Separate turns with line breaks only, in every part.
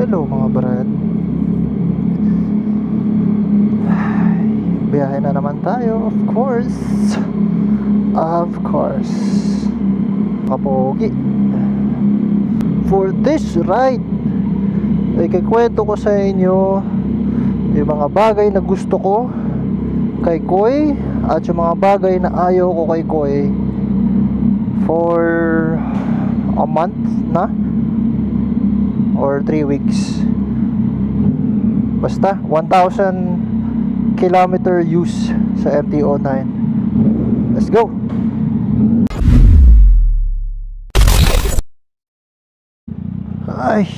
Hello mga brad. Biyahe na naman tayo, of course. Of course. Kapogi. For this ride, ay kikwento ko sa inyo yung mga bagay na gusto ko kay Koy at yung mga bagay na ayaw ko kay Koy for a month na or 3 weeks. Basta 1,000 kilometer use sa MT-09. Let's go. Ay,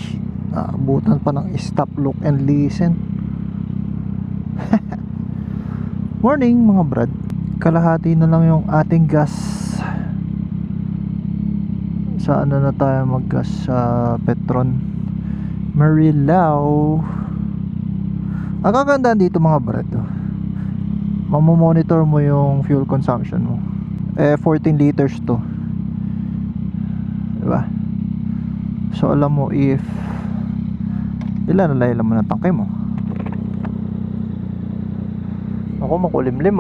naabutan pa ng stop, look and listen. Morning mga brad. Kalahati na lang yung ating gas. Saan na tayo mag-gas? Sa Petron Marilao. Ang kagandaan dito mga brad, mamomonitor mo yung fuel consumption mo. 14 liters to, diba? So alam mo if ilan na laman ng tangke mo. Ako makulimlim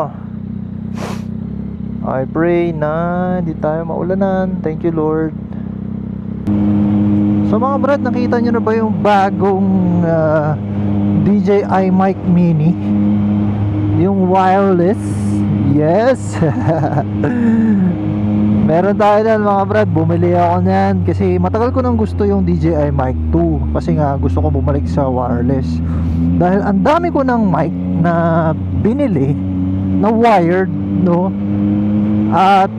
I pray na hindi tayo maulanan. Thank you Lord. So mga brad, nakita nyo na ba yung bagong DJI mic mini? Yung wireless? Yes. Meron tayo na mga brad. Bumili ako nyan kasi matagal ko nang gusto yung DJI mic 2. Kasi nga gusto ko bumalik sa wireless. Dahil ang dami ko ng mic na binili na wired, no? At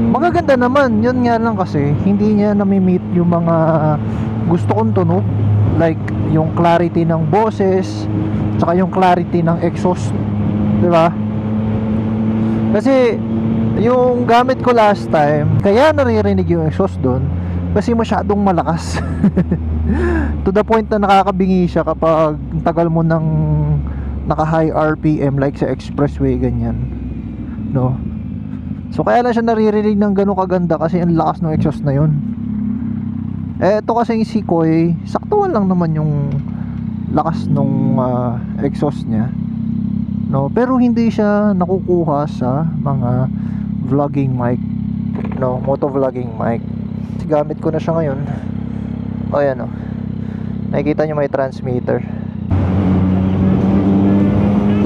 magaganda naman. Yun nga lang kasi hindi niya nami-meet yung mga gusto kong tunog, like yung clarity ng boses tsaka yung clarity ng exhaust, diba? Kasi yung gamit ko last time, kaya naririnig yung exhaust doon kasi masyadong malakas. To the point na nakakabingi siya kapag tagal mo ng naka high RPM, like sa expressway ganyan, no? So kaya lang siya naririnig ng gano'ng kaganda kasi ang lakas ng exhaust na yun. Ito kasi si Koy, saktuhan lang naman yung lakas nung exhaust niya, no? Pero hindi siya nakukuha sa mga vlogging mic, no? Motovlogging mic. Gamit ko na siya ngayon. O yan o, nakikita nyo may transmitter.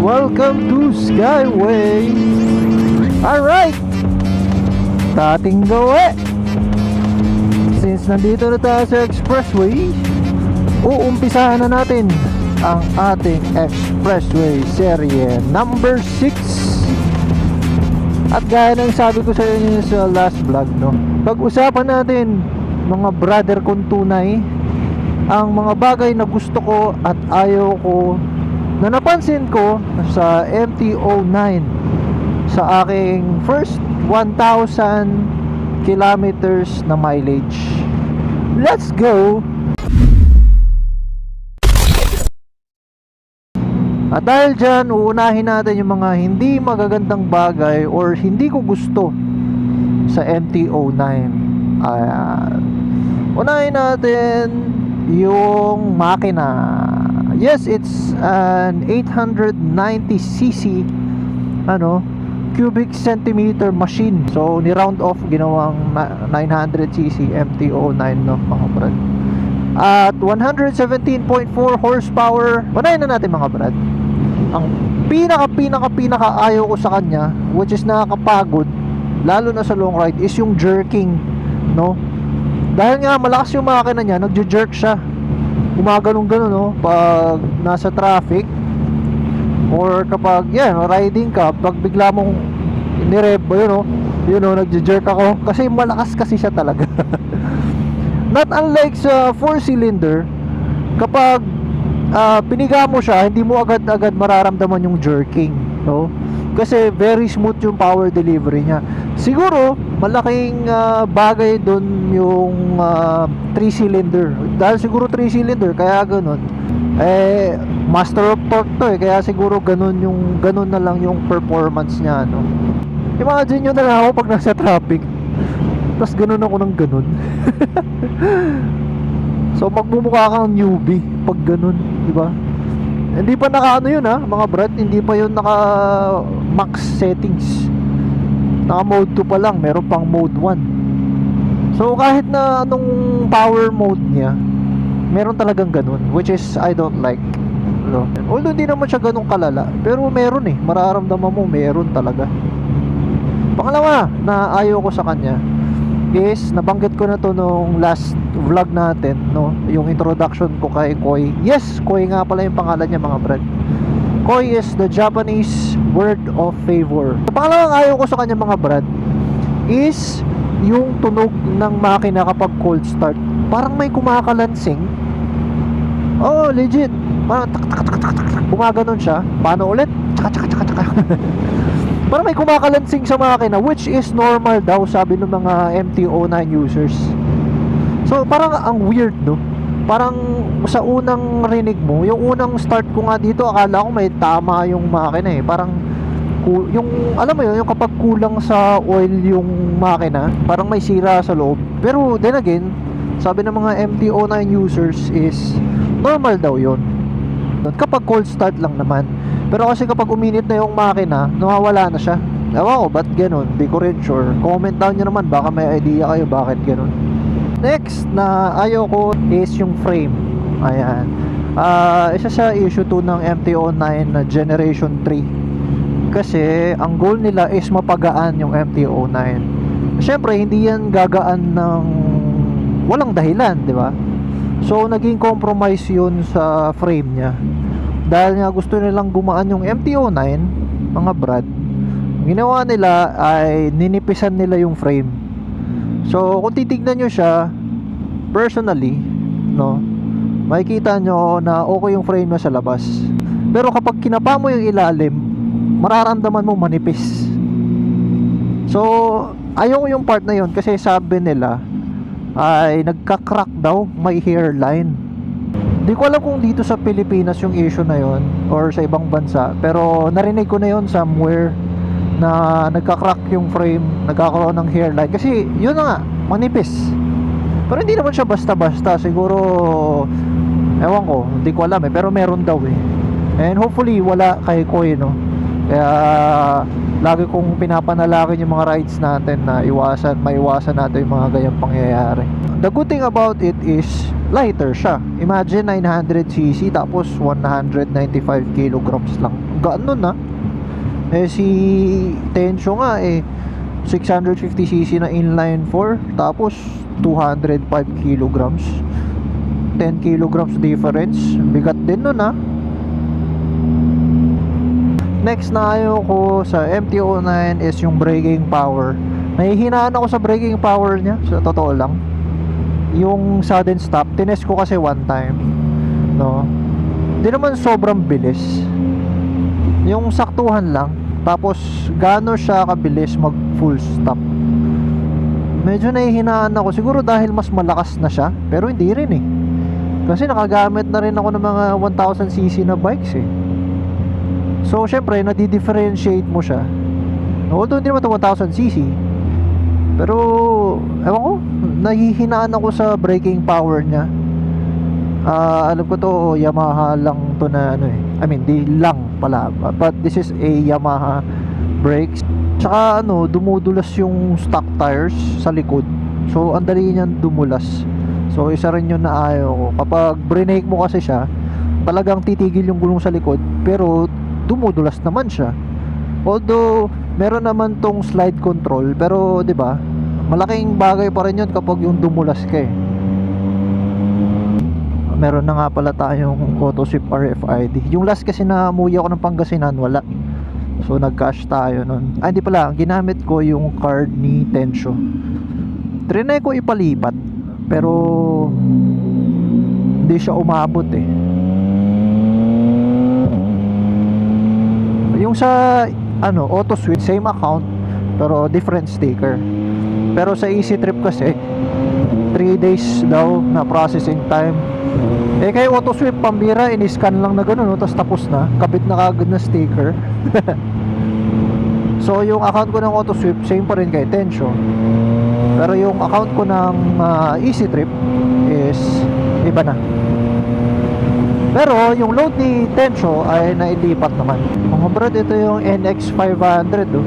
Welcome to Skyway. Alright, dating gawe. Since nandito na tayo sa expressway, uumpisahan na natin ang ating expressway serye number 6. At gaya ng sabi ko sa inyo sa last vlog, no, pag-usapan natin mga brother kong tunay ang mga bagay na gusto ko at ayaw ko na napansin ko sa MT-09 sa aking first 1,000 kilometers na mileage. Let's go! At dahil dyan, uunahin natin yung mga hindi magagandang bagay or hindi ko gusto sa MT-09. Unahin natin yung makina. Yes, it's an 890cc cubic centimeter machine. So ni-round off, ginawang 900cc MT-09, no, mga brad. At 117.4 horsepower. Unahin na natin mga brad ang pinaka ayaw ko sa kanya, which is nakakapagod lalo na sa long ride, is yung jerking, no? Dahil nga malakas yung makina niya, nagje-jerk siya, gumaganong-ganon, no? Pag nasa traffic or kapag riding ka, pag bigla mong ni-rev, yun o, nagje-jerk ako kasi malakas kasi siya talaga. Not unlike sa 4-cylinder, kapag piniga mo siya, hindi mo agad-agad mararamdaman yung jerking, no? Kasi very smooth yung power delivery niya. Siguro malaking bagay dun yung 3-cylinder. Dahil siguro 3-cylinder kaya ganun. Master of torque to kaya siguro ganun na lang yung performance niya, no? Imagine nyo na lang ako pag nasa traffic, tapos ganun ako ng ganun. So magmumukha kang newbie pag ganun, di ba? Hindi pa naka ano yun ha, mga brad, hindi pa yun naka max settings. Naka mode 2 pa lang, meron pang mode 1. So kahit na anong power mode niya, meron talagang ganun, which is I don't like, no? Although hindi naman siya ganun kalala, pero meron eh, mararamdaman mo meron talaga. Pangalawa na ayaw ko sa kanya is, nabanggit ko na to nung last vlog natin, no? Yung introduction ko kay Koi. Yes, Koi nga pala yung pangalan niya, mga brad. Koi is the Japanese word of favor. So, pangalawang ayaw ko sa kanya, mga brad, is yung tunog ng makina kapag cold start. Parang may kumakalansing. Oh, legit. Parang tak tak tak tak tak. Gumaganon siya. Paano ulit? Tsaka tsaka tsaka tsaka. Parang may kumakalansing sa makina, which is normal daw, sabi ng mga MT-09 users. So parang ang weird, no? Parang sa unang rinig mo, yung unang start ko nga dito, akala ko may tama yung makina eh. Parang yung, alam mo yun, yung kapag kulang sa oil yung makina, parang may sira sa loob. Pero then again, sabi ng mga MT-09 users is normal daw yun kapag cold start lang naman. Pero kasi kapag uminit na yung makina, nawawala na siya. Ewan ko, ba't ganun? Di ko rin sure. Comment down nyo naman, baka may idea kayo bakit ganun. Next na ayaw ko is yung frame. Ayan. Isa sa issue 2 ng MT-09 na Generation 3. Kasi ang goal nila is mapagaan yung MT-09. Siyempre, hindi yan gagaan ng walang dahilan, di ba? So, naging compromise yun sa frame niya. Dahil nga gusto nilang gumaan yung MT-09, mga brad, ginawa nila ay ninipisan nila yung frame. So kung titignan nyo siya personally, no, makikita nyo na okay yung frame niya sa labas. Pero kapag kinapa mo yung ilalim, mararamdaman mo manipis. So ayaw ko yung part na yun, kasi sabi nila ay nagka-crack daw, may hairline. Di ko alam kung dito sa Pilipinas yung issue na yon or sa ibang bansa, pero narinig ko na yon somewhere na nagka-crack yung frame, nagkakaroon ng hairline. Kasi yun na nga, manipis. Pero hindi naman siya basta-basta. Siguro, ewan ko, hindi ko alam eh, pero meron daw eh. And hopefully wala kay Koi, no? Kaya lagi kong pinapanalangin yung mga rides natin na maiwasan natin yung mga ganyang pangyayari. The good thing about it is lighter siya. Imagine 900cc tapos 195 kilograms lang. Gaan nun na. Eh si Tensho nga eh 650cc na inline 4 tapos 205 kilograms. 10 kilograms difference. Bigat din nun ha. Next na ayaw ko sa MT-09 is yung braking power. Nahihinaan ako sa braking power niya, sa totoo lang. Yung sudden stop, tinest ko kasi one time, no? Di naman sobrang bilis, yung saktuhan lang. Tapos gaano siya kabilis mag full stop. Medyo nahihinaan ako, siguro dahil mas malakas na siya. Pero hindi rin eh, kasi nakagamit na rin ako ng mga 1000cc na bikes eh. So syempre nadi-differentiate mo siya. Although hindi naman ito 1000cc, pero ewan ko, nahihinaan ako sa braking power niya. Alam ko to, Yamaha lang to na ano eh. I mean, di lang pala, but this is a Yamaha brakes. Tsaka ano, dumudulas yung stock tires sa likod. So ang dali niyan dumulas. So isa rin yun na ayaw ko. Kapag brinake mo kasi siya, talagang titigil yung gulong sa likod, pero dumudulas naman siya. Although meron naman tong slide control, pero 'di ba? Malaking bagay pa rin 'yun kapag yung dumulas ka eh. Meron na nga pala tayong auto sweep RFID. Yung last kasi na umuwi ako ng Pangasinan, wala. So nag-cash tayo nun. Ay hindi pala, ginamit ko yung card ni Tensho. Trinay ko ipalipat, pero hindi siya umabot eh. Yung sa ano, auto switch, same account pero different sticker. Pero sa Easy Trip kasi 3 days daw na processing time. Eh kay auto sweep, pambira, in-scan lang na gano'n, no? Tapos tapos na, kabit na kagad na sticker. So yung account ko ng auto sweep, same pa rin kay Tensho. Pero yung account ko ng Easy Trip is iba na. Pero yung load ni Tensho ay nailipat naman. Mga brad, ito yung NX500 oh.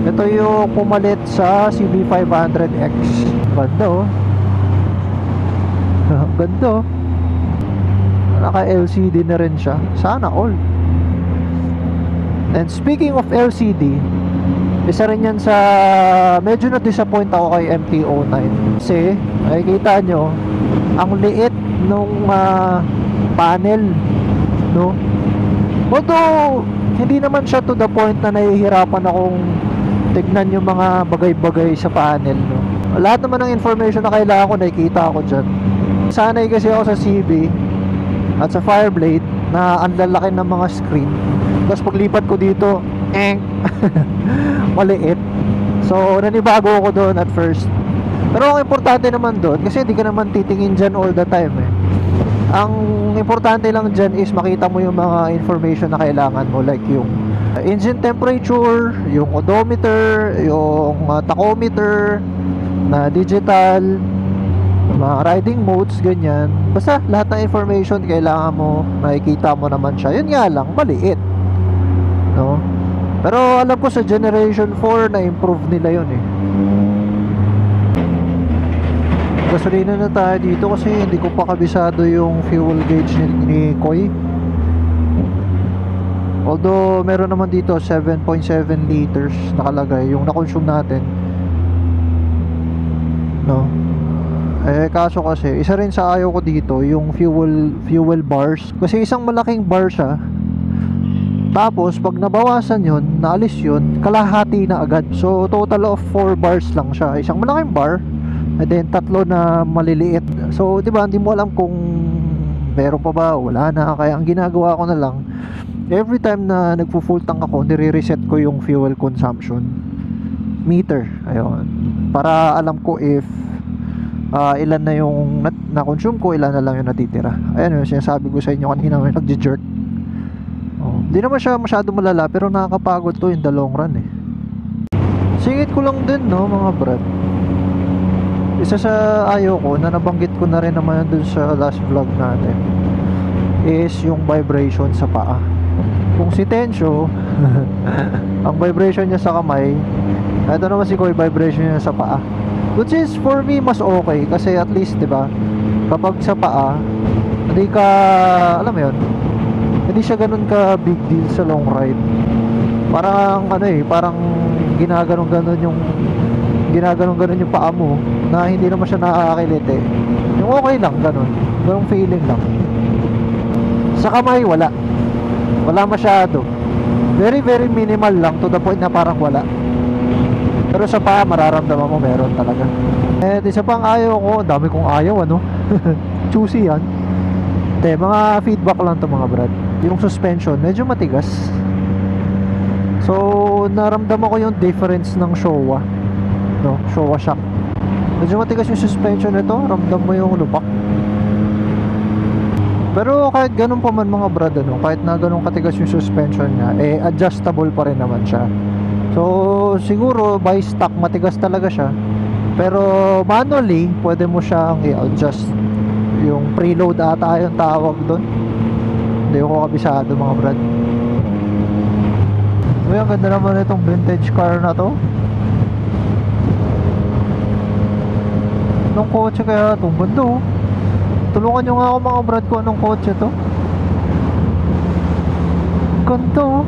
Ito yung pumalit sa CB500X. Ganda oh. Ganda oh. Naka LCD na rin siya. Sana all. And speaking of LCD, isa rin yan sa medyo na-disappoint ako kay MT-09. Kasi nakikita nyo ang liit nung panel, no? Although hindi naman siya to the point na nahihirapan akong tignan yung mga bagay-bagay sa panel, no? Lahat naman ng information na kailangan ko nakikita ako dyan. Sanay kasi ako sa CB at sa Fireblade na ang lalaki ng mga screen. Tapos paglipat ko dito, maliit. So nanibago ako doon at first. Pero ang importante naman doon, kasi hindi ka naman titingin dyan all the time eh. Ang importante lang dyan is makita mo yung mga information na kailangan mo, like yung engine temperature, yung odometer, yung tachometer na digital, mga riding modes, ganyan. Basta lahat ng information kailangan mo, makikita mo naman siya. Yun nga lang, maliit, no? Pero alam ko sa Generation 4 na improve nila yun eh. Gasolina na tayo dito kasi hindi ko pa kabisado yung fuel gauge ni Koy. Although meron naman dito 7.7 liters nakalagay yung na-consume natin, no? Kaso kasi isa rin sa ayaw ko dito yung fuel bars, kasi isang malaking bar siya. Tapos pag nabawasan yun, naalis yun, kalahati na agad. So total of 4 bars lang siya. Isang malaking bar and then 3 na maliliit. So 'di ba, hindi mo alam kung meron pa ba, wala na. Kaya ang ginagawa ko na lang, every time na nagpo-full tank ako, nire-reset ko yung fuel consumption meter. Ayun. Para alam ko if ilan na yung na-consume ko, ilan na lang yung natitira. Ayan yung sinasabi ko sa inyo kanina, may nagje-jerk. Hindi naman siya masyado malala, pero nakakapagod to in the long run eh. Singit ko lang din, no, mga brad. Isa sa ayaw ko na nabanggit ko na rin naman dun sa last vlog natin is yung vibration sa paa. Kung si Tensho ang vibration niya sa kamay, ito naman si Koy, vibration niya sa paa, which is for me mas okay kasi at least 'di ba, kapag sa paa hindi ka, alam mo yun, hindi siya ganun ka big deal sa long ride. Parang ano eh, parang ginaganon-ganon yung paa mo na hindi naman siya nakakakiliti. Yung okay lang, ganung feeling lang. Sa kamay wala masyado, very very minimal lang, to the point na parang wala. Pero sa paa mararamdaman mo meron talaga. Isa pang ayaw ko, dami kong ayaw, ano. Choosy yan. Mga feedback lang to, mga brad. Yung suspension medyo matigas. So naramdaman ko yung difference ng Showa, no? Showa shock. Medyo matigas yung suspension nito, ramdam mo yung lupak. Pero kahit ganun pa man, mga brad, ano, kahit na ganun katigas yung suspension niya, adjustable pa rin naman siya. So siguro by stock matigas talaga siya, pero manually pwede mo siyang i-adjust. Yung preload ata yung tawag doon, hindi ko kabisado, mga brad. Uy, ang ganda naman itong vintage car na to. Anong kotse kaya itong banda oh? Tulungan nyo nga ako, mga brad, ko anong kotse to. Ganda oh.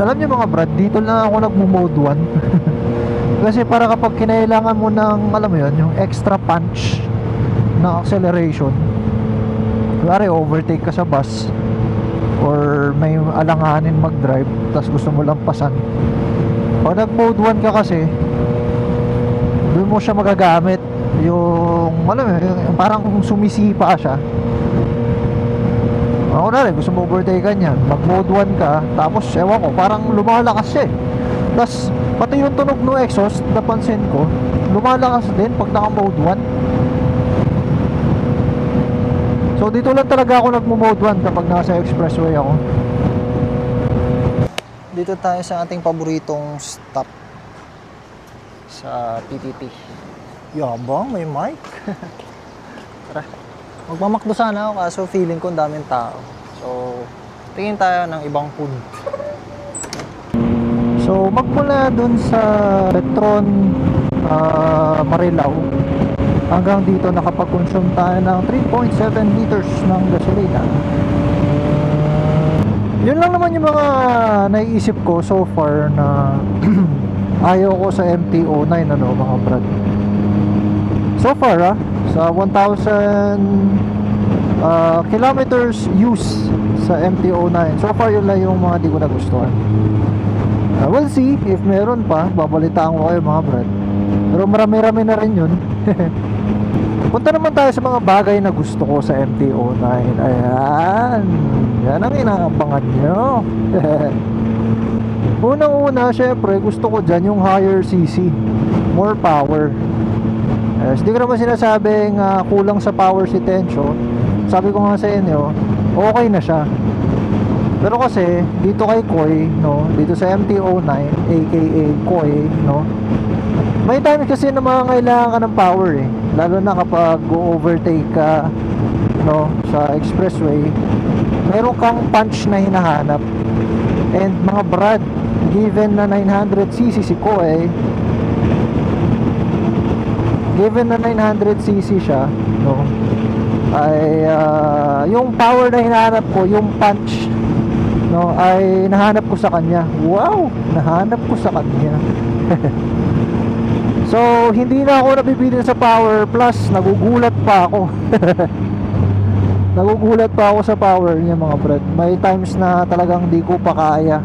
Alam niyo, mga brad, dito lang ako nagmo-mode 1. Kasi para kapag kinailangan mo ng, alam mo yun, yung extra punch na acceleration, kunwari overtake ka sa bus or may alanganin mag-drive tapos gusto mo lang pasan, pag nag-mode 1 ka kasi, doon mo siya magagamit. Yung, alam mo, yung parang sumisipa siya. Ako na rin, gusto mo overtake ka niyan, mag mode 1 ka, tapos ewan ko, parang lumalakas siya eh. Tapos pati yung tunog ng exhaust, napansin ko, lumalakas din pag naka mode 1. So dito lang talaga ako nagmo mode 1 kapag nasa expressway ako.
dito tayo sa ating paboritong stop sa PTT. Yabang, may mic. Tara. Magmamakdo sana ako kaso feeling ko ang daming tao. So, tingin tayo ng ibang food.
So magmula dun sa Petron Marilao hanggang dito nakapag-consume tayo ng 3.7 liters ng gasolina. Yun lang naman yung mga naiisip ko so far na ayaw ko sa MT-09 ano mga brad. So far sa 1,000 kilometers use sa MT-09, so far yun lang yung mga di ko nagustuhan. We'll see if meron pa, babalitaan ko kayo mga brad. Pero marami-rami na rin yun. Punta naman tayo sa mga bagay na gusto ko sa MT-09. Ayan, yan ang inaabangan nyo. Unang-una, syempre gusto ko dyan yung higher CC, more power. Hindi ko naman sinasabing kulang sa power si Tencho. Sabi ko nga sa inyo, okay na siya. Pero kasi dito kay Koy, no, dito sa MT-09 aka Koy, no, may time kasi na mga kailangan ka ng power eh, lalo na kapag go-overtake ka, no, sa expressway. Meron kang punch na hinahanap. And mga brad, given na 900cc si Koy, given na 900cc siya, no, ay yung power na hinahanap ko, yung punch, no, ay nahanap ko sa kanya. Wow, nahanap ko sa kanya. So hindi na ako nabibitin sa power, plus nagugulat pa ako. Nagugulat pa ako sa power niya mga brad. May times na talagang di ko pa kaya.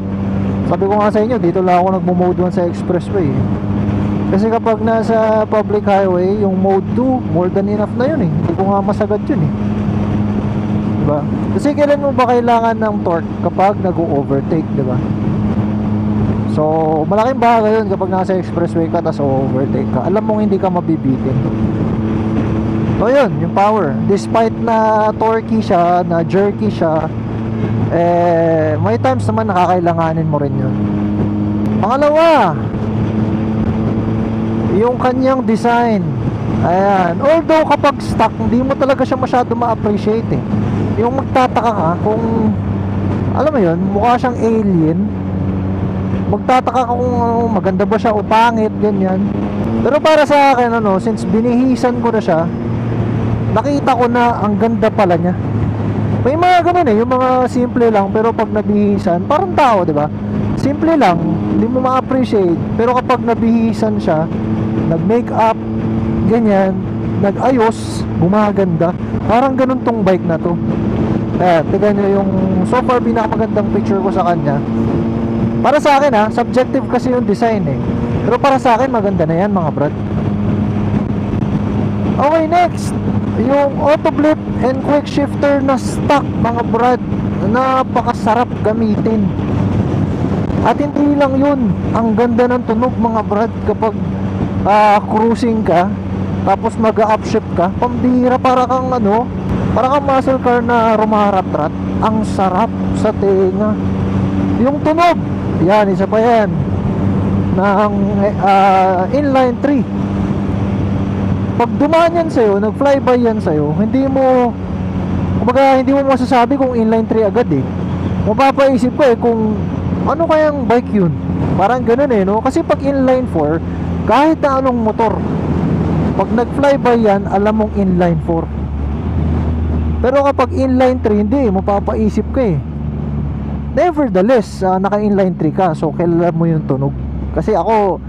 Sabi ko nga sa inyo, dito lang ako nagmo-mode 1 sa expressway. Kasi kapag nasa public highway, yung mode 2 more than enough na yun eh. Hindi ko nga masagad yun eh. Diba? Kasi kailan mo ba kailangan ng torque kapag nag-overtake, diba? So, malaking bagay yun kapag nasa expressway ka tapos overtake ka. Alam mong hindi ka mabibitin. So, yun, yung power. Despite na torquey siya, na jerky siya, may times naman nakakailanganin mo rin yun. Pangalawa, yung kanyang design. Ayan. Although kapag stock, hindi mo talaga siya masyado ma-appreciate eh. Yung magtataka ka kung, alam mo yun, mukha siyang alien. Magtataka ka kung maganda ba siya o pangit, ganyan. Pero para sa akin, since binihisan ko na siya, nakita ko na ang ganda pala niya. May mga ganun eh, yung mga simple lang, pero pag nabihisan, parang tao, di ba? Simple lang, hindi mo ma-appreciate. Pero kapag nabihisan siya, nag-make up, ganyan, nag-ayos, gumaganda. Parang ganun tong bike na to. Tignan nyo yung so far pinakamagandang picture ko sa kanya. Para sa akin subjective kasi yung design eh. Pero para sa akin maganda na yan mga brad. Okay, next, yung auto blip and quick shifter na stock mga brad. Napakasarap gamitin. At hindi lang yun, ang ganda ng tunog mga brad kapag cruising ka, tapos mag-upshift ka, pambihira, para kang muscle car na rumarat-rat. Ang sarap sa tenga. Yung tunog, yan, isa pa yan ng inline 3. Pag dumaan yan sa'yo, nag-flyby yan sa'yo, hindi mo masasabi kung inline 3 agad eh. Mapapaisip ko kung ano kayang bike yun. Parang ganun eh, no? Kasi pag inline 4, kahit na anong motor, pag nag-flyby yan, alam mong inline 4. Pero kapag inline 3, hindi, mapapaisip ka eh. Nevertheless, naka-inline 3 ka, so kilala mo yung tunog. Kasi ako,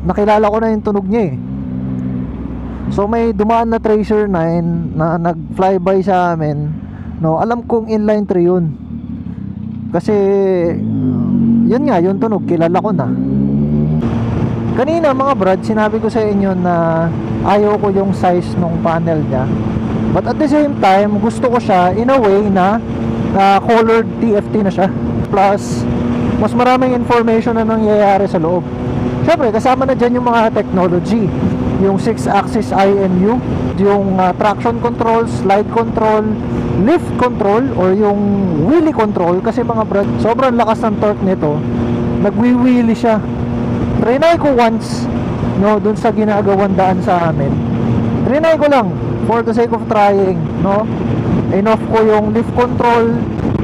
nakilala ko na yung tunog niya eh. So may dumaan na Tracer 9 na nag-flyby sa amin, no, alam kong inline 3 yun. Kasi yun nga, yung tunog, kilala ko na. Kanina mga brad, sinabi ko sa inyo na ayaw ko yung size ng panel niya. But at the same time, gusto ko siya in a way na colored TFT na siya. Plus, mas maraming information na nangyayari sa loob. Siyempre, kasama na dyan yung mga technology. Yung 6-axis IMU, yung traction control, slide control, lift control, or yung wheelie control. Kasi mga brad, sobrang lakas ng torque nito, nagwi-wheelie siya. Trinay ko once, no, dun sa ginagawan daan sa amin. Trinay ko lang for the sake of trying, no. In-off ko yung lift control,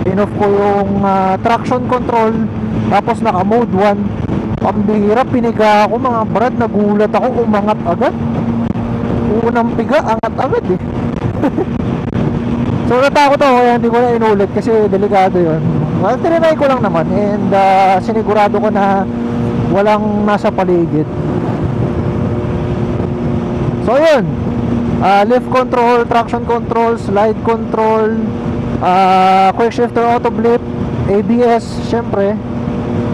in-off ko yung traction control, tapos naka mode 1. Pambihira, piniga ako mga brad, nagulat ako, umangat agad. Unang piga, angat agad eh. So natakot ako, kaya hindi ko na inulit kasi delikado yun. Well, trinay ko lang naman, and sinigurado ko na walang nasa paligid. So yun, lift control, traction control, slide control, quick shifter auto blip, ABS, syempre.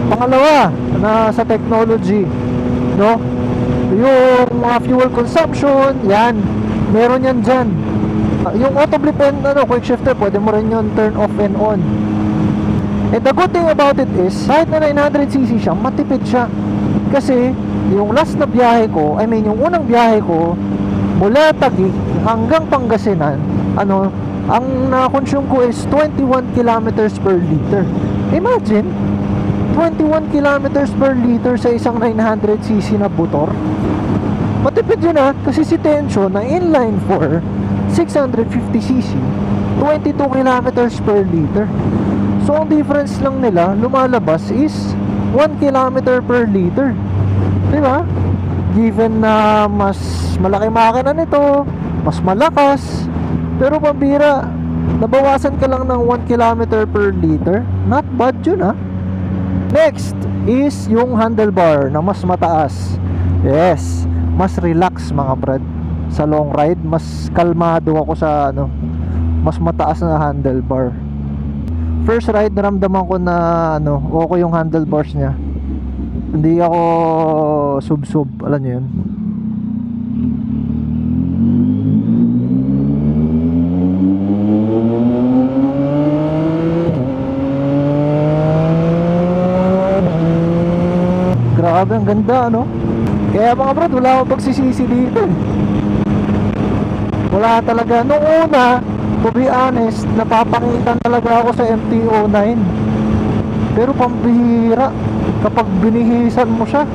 Pangalawa na sa technology, no, yung mga fuel consumption, yan, meron yan dyan. Yung auto blip and quick shifter, pwede mo rin yun turn off and on. And the good thing about it is, kahit na 900cc siya, matipid siya. Kasi yung last na biyahe ko, yung unang biyahe ko mula Taguig hanggang Pangasinan, ang na-consume ko is 21 kilometers per liter. Imagine 21 kilometers per liter sa isang 900cc na motor. Matipid yun kasi si Tension na inline 4 650cc 22 kilometers per liter. So ang difference lang nila lumalabas is 1 kilometer per liter, diba? Given na mas malaki makina nito, mas malakas, pero pambira, nabawasan ka lang ng 1 kilometer per liter. Not bad yun Next is yung handlebar na mas mataas. Yes, mas relax mga brad. Sa long ride, mas kalmado ako sa mas mataas na handlebar. First ride, naramdaman ko na okay yung handlebars niya. Hindi ako sub-sub, alam niyo yun. Grabe, ang ganda, Kaya mga brad, wala akong pagsisisi dito. Wala talaga. Nung una, to be honest, napapangitan talaga ako sa MT-09. Pero pambihira, kapag binihisan mo siya,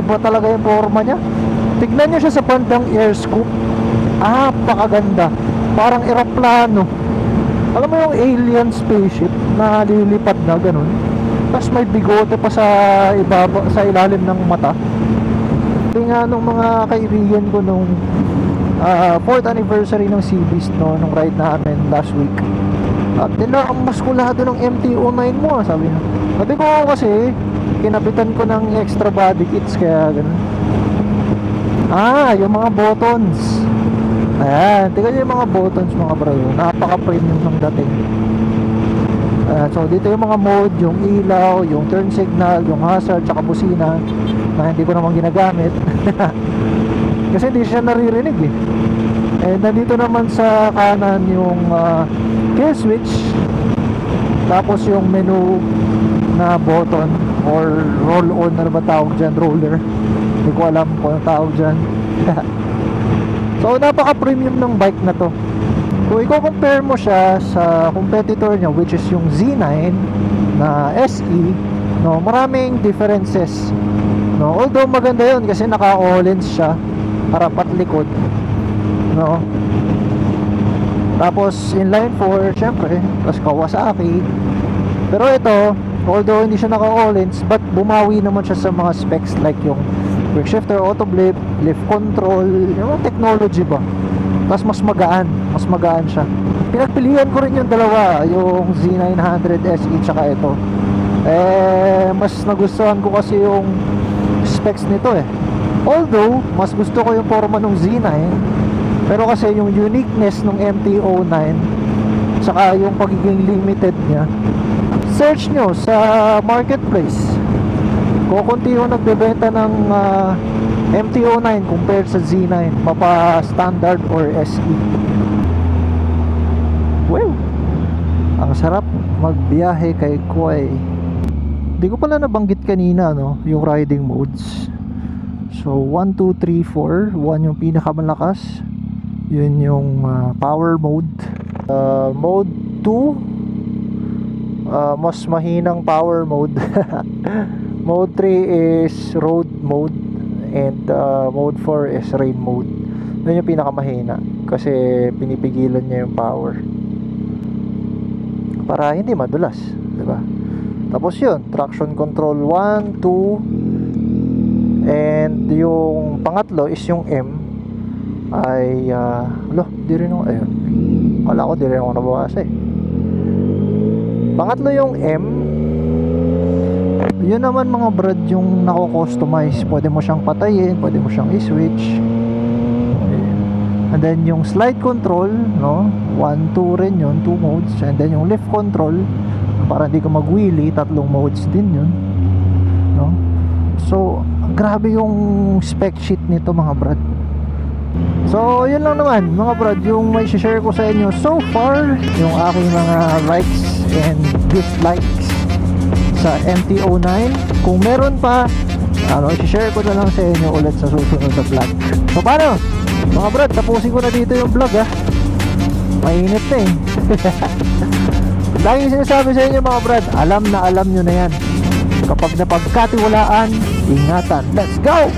iba talaga yung forma niya. Tignan nyo siya sa bandang air scoop. Pakaganda. Parang eroplano. Alam mo yung alien spaceship na lilipad na ganun. Tapos may bigote pa sa ilalim ng mata. Ito nga nung mga kaibigan ko nung 4th anniversary ng Seabeast nung ride namin last week. Nila, ang muskulado ng MT-09 mo sabi niya. Sabi ko kasi kinabitan ko ng extra body kits kaya ganun. Yung mga buttons. Ayan, tingnan yung mga buttons mga bro. Napaka-premium ng dating. So dito yung mga mode, yung ilaw, yung turn signal, yung hazard, tsaka busina na hindi ko naman ginagamit. Kasi hindi siya naririnig eh. And nandito naman sa kanan yung kill switch, tapos yung menu na button or roll on, na ba tawag dyan, roller, hindi ko alam kung ang tawag dyan. So napaka premium ng bike na to. Kung i-compare mo siya sa competitor niya, which is yung Z9 na SE, maraming differences. Although maganda yun kasi naka-all-lens siya, harap at likod. Tapos inline 4, syempre, tapos Kawasaki. Pero ito, although hindi siya naka-all-lens, but bumawi naman siya sa mga specs like yung quick shifter, auto blip, lift control, yung technology ba. Tapos mas magaan siya. Pinagpilian ko rin yung dalawa, yung Z900 SE tsaka ito. Mas nagustuhan ko kasi yung specs nito Although mas gusto ko yung forma ng Z9, pero kasi yung uniqueness ng MT-09 tsaka yung pagiging limited niya, search nyo sa marketplace. Kukunti yung nagbebenta ng MT-09 compared sa Z9, papa standard or SE. Well, ang sarap magbiyahe kay Kuway. Hindi ko pala nabanggit kanina yung riding modes. So 1, 2, 3, 4. 1 yung pinakamalakas, Yun yung power mode. Mode 2, mas mahinang power mode. Mode 3 is road mode, and mode 4 is rain mode. Yun yung pinakamahina kasi pinipigilan niya yung power para hindi madulas, diba? Tapos yun, traction control 1, 2, and yung pangatlo is yung M ay di rin ako, ayun, kala ko di rin ako nabawas eh. Pangatlo yung M, yun naman mga brad yung nako-customize. Pwede mo siyang patayin, pwede mo siyang i-switch. And then yung slide control, no, 1, 2 rin yun, 2 modes. And then yung lift control, para hindi ka mag-wheelie, 3 modes din yun, no. So grabe yung spec sheet nito mga brad. So yun lang naman mga brad yung may share ko sa inyo so far, yung aking mga likes and dislikes sa MT-09. Kung meron pa, i-share ko na lang sa inyo ulit sa susunod na vlog. So paano mga brad, tapusin ko na dito yung vlog mainit na eh. Laging sinasabi sa inyo mga brad, alam na alam nyo na yan. Kapag napagkatiwalaan, ingatan. Let's go!